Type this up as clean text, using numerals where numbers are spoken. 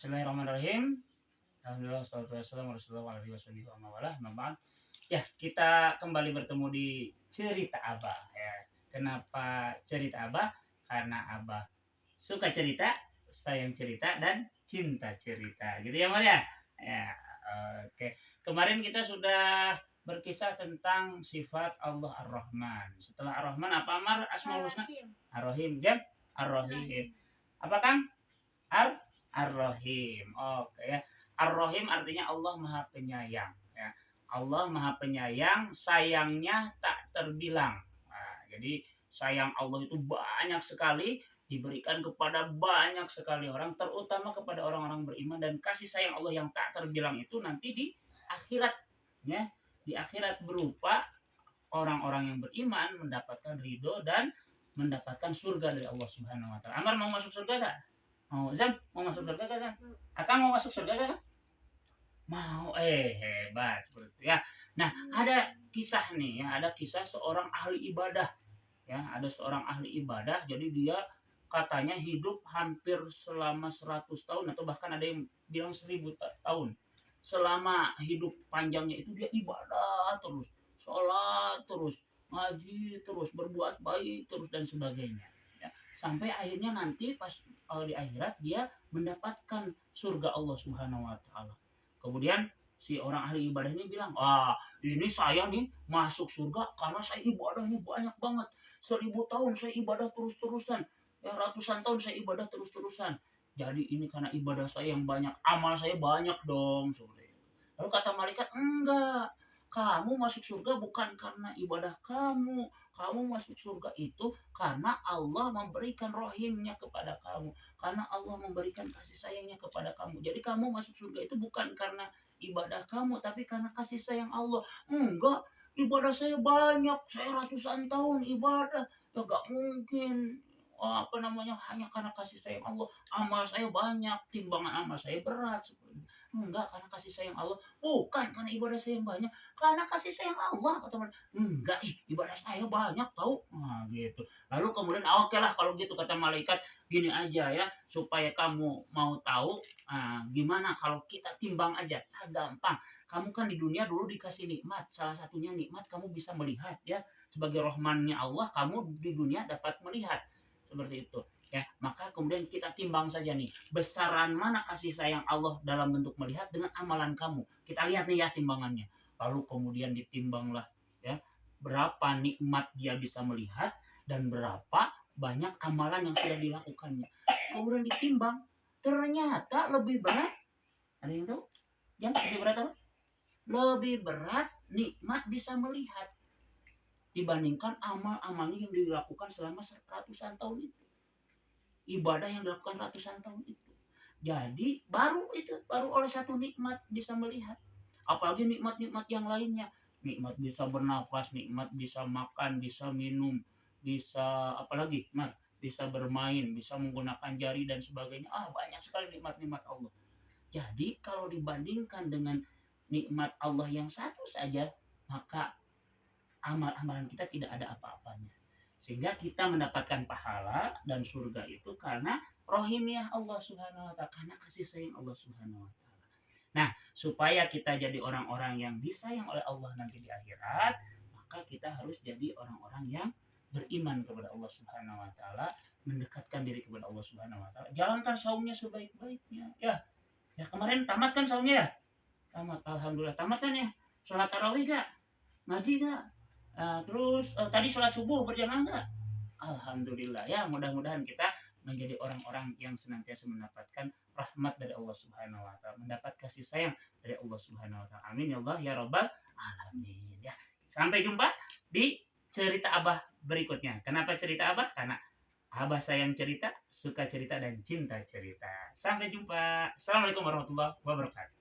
Bismillahirrahmanirrahim. Alhamdulillah, wassalatu wassalamu ala rasulillah wa alihi wasallam wa mawalah. Ya, kita kembali bertemu di cerita Abah ya. Kenapa cerita Abah? Karena Abah suka cerita, sayang cerita, dan cinta cerita. Gitu ya, Mar ya? Ya, oke. Kemarin kita sudah berkisah tentang sifat Allah Ar-Rahman. Setelah Ar-Rahman apa, Mar? Asmaul Husna? Ar-Rahim. Jam? Ar-Rahim. Apa, Kang? Ar-Rahim. Oke ya. Ar-Rahim artinya Allah Maha Penyayang ya. Allah Maha Penyayang, sayangnya tak terbilang. Nah, jadi sayang Allah itu banyak sekali, diberikan kepada banyak sekali orang, terutama kepada orang-orang beriman, dan kasih sayang Allah yang tak terbilang itu nanti di akhirat ya. Di akhirat berupa orang-orang yang beriman mendapatkan ridho dan mendapatkan surga dari Allah Subhanahu wa taala. Amar mau masuk surga gak? Mau, Zam? Mau masuk surga kan? Akang mau masuk surga kan? Mau, hebat seperti ya. Nah, ada kisah nih ya, ada kisah seorang ahli ibadah ya, ada seorang ahli ibadah. Jadi dia katanya hidup hampir selama 100 tahun atau bahkan ada yang bilang 1000 tahun. Selama hidup panjangnya itu dia ibadah terus, sholat terus, ngaji terus, berbuat baik terus dan sebagainya. Ya. Sampai akhirnya nanti pas di akhirat dia mendapatkan surga Allah Subhanahu wa taala. Kemudian si orang ahli ibadah ini bilang, ini saya nih masuk surga karena saya ibadahnya banyak banget. 1000 tahun saya ibadah terus-terusan. Ya, ratusan tahun saya ibadah terus-terusan. Jadi ini karena ibadah saya yang banyak, amal saya banyak dong. Lalu kata malaikat, enggak. Kamu masuk surga bukan karena ibadah kamu. Kamu masuk surga itu karena Allah memberikan rohimnya kepada kamu. Karena Allah memberikan kasih sayangnya kepada kamu. Jadi kamu masuk surga itu bukan karena ibadah kamu, tapi karena kasih sayang Allah. Enggak, ibadah saya banyak. Saya ratusan tahun ibadah. Ya gak mungkin. Hanya karena kasih sayang Allah. Amal saya banyak, timbangan amal saya berat. Enggak, karena kasih sayang Allah. Bukan karena ibadah saya yang banyak, karena kasih sayang Allah, kata mereka. Enggak, ibadah saya banyak tahu. Nah, gitu. Lalu kemudian oke lah kalau gitu, kata malaikat, gini aja ya, supaya kamu mau tahu, gimana kalau kita timbang aja. Gampang. Kamu kan di dunia dulu dikasih nikmat, salah satunya nikmat kamu bisa melihat ya. Sebagai rahmannya Allah, kamu di dunia dapat melihat. Seperti itu. Ya, maka kemudian kita timbang saja nih, besaran mana kasih sayang Allah dalam bentuk melihat dengan amalan kamu. Kita lihat nih ya timbangannya. Lalu kemudian ditimbanglah ya, berapa nikmat dia bisa melihat dan berapa banyak amalan yang sudah dilakukannya. Kemudian ditimbang, ternyata lebih berat. Ada yang tahu? Yang lebih berat apa? Lebih berat nikmat bisa melihat dibandingkan amal-amalnya yang dilakukan selama ratusan tahun itu. Ibadah yang dilakukan ratusan tahun itu. Jadi baru oleh satu nikmat bisa melihat. Apalagi nikmat-nikmat yang lainnya. Nikmat bisa bernafas, nikmat bisa makan, bisa minum, bisa apalagi, bisa bermain, bisa menggunakan jari dan sebagainya. Banyak sekali nikmat-nikmat Allah. Jadi kalau dibandingkan dengan nikmat Allah yang satu saja, maka amal-amalan kita tidak ada apa-apanya. Sehingga kita mendapatkan pahala dan surga itu karena rohimnya Allah Subhanahu wa taala, karena kasih sayang Allah Subhanahu wa taala. Nah, supaya kita jadi orang-orang yang disayang oleh Allah nanti di akhirat, maka kita harus jadi orang-orang yang beriman kepada Allah Subhanahu wa taala, mendekatkan diri kepada Allah Subhanahu wa taala. Jalankan saumnya sebaik-baiknya. Ya. Ya, kemarin tamat kan saumnya ya? Tamat, alhamdulillah. Tamat kan ya? Salat tarawih gak? Ngaji gak? Terus tadi sholat subuh berjamaah enggak? Alhamdulillah ya, mudah-mudahan kita menjadi orang-orang yang senantiasa mendapatkan rahmat dari Allah Subhanahu wa taala, mendapat kasih sayang dari Allah Subhanahu wa taala. Amin ya Allah ya rabbal alamin ya. Sampai jumpa di cerita Abah berikutnya. Kenapa cerita Abah? Karena Abah sayang cerita, suka cerita dan cinta cerita. Sampai jumpa. Assalamualaikum warahmatullahi wabarakatuh.